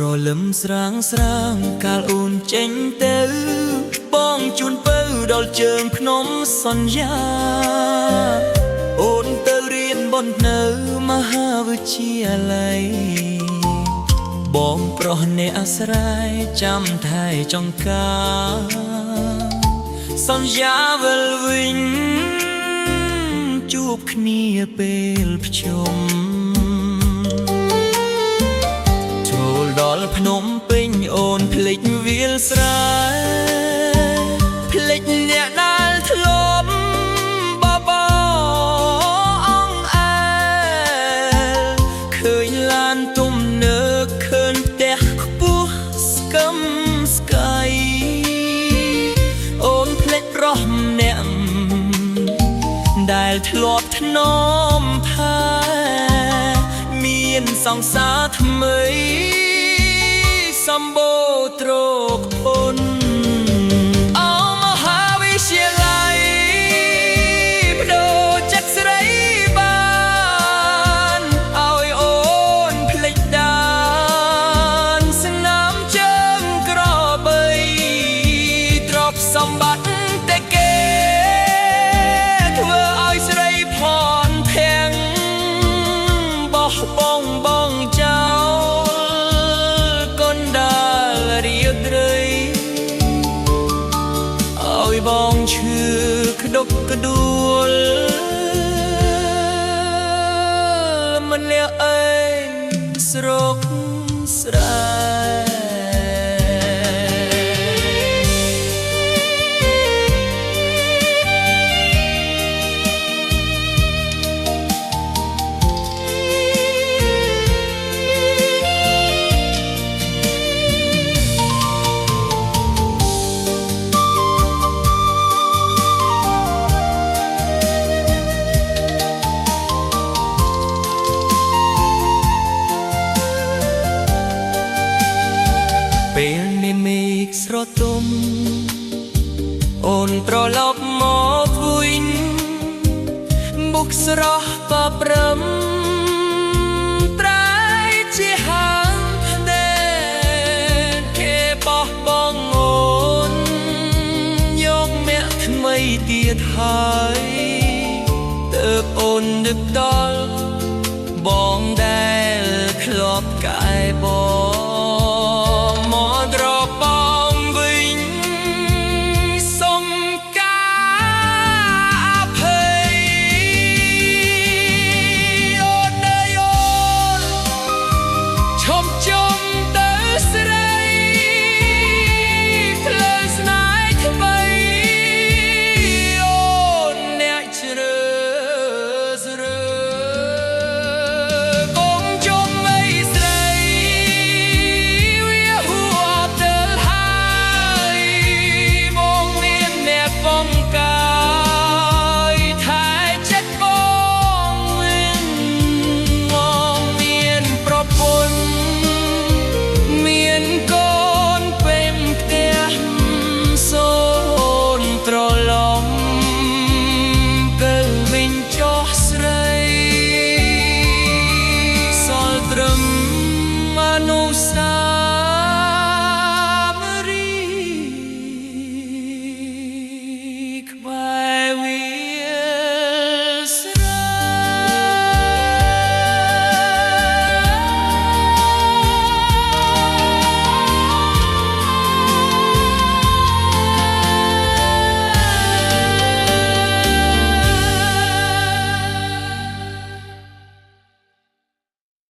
រលឹមស្រាងកាលអូនចេញទៅបងជូនពៅដល់ជើងភ្នំសន្យាអូនទៅរៀនបន្ននៅមហាវិទ្យាល័យបងប្រុសអ្នកអាស្រ័យចាំថែចង្ការសន្យាវិលវិញជួបគ្នាពេលភ្ជុំចូលដល់ភ្នំពេញអូនភ្លេចវាលស្រែភ្លេចអ្នកដែលធ្លាប់បបោអងអែលឃើញឡានទំនើបឃើញផ្ទះខ្ពស់ស្កឹមស្កៃអូនភ្លេចប្រុសម្នាក់ដែលធ្លាប់ធ្នមថែមានសង្សារថ្មីសម្បូរត្រកពន់អមហាវិទ្យាល័យបដូរចិត្តស្រីបានឲ្យអូនភ្លេចដានស្នាមជើងក្របីទ្រព្យសម្បត្តិតែគេធ្វើឲ្យស្រីផនធាំងបោះបង់បងចោលឲ្យបងឈឺក្ដុកក្ដួលមិនលះអេងស្រុកស្រែពេលនេះមេឃស្រទុំអូនត្រឡប់មកវិញមុខស្រស់បប្រឹមត្រៃជាហាងដែលគេបោះបង់អូនយកមាក់ថ្មីទៀតហើយទើបអូននឹកដល់បងដែលធ្លាប់កែបង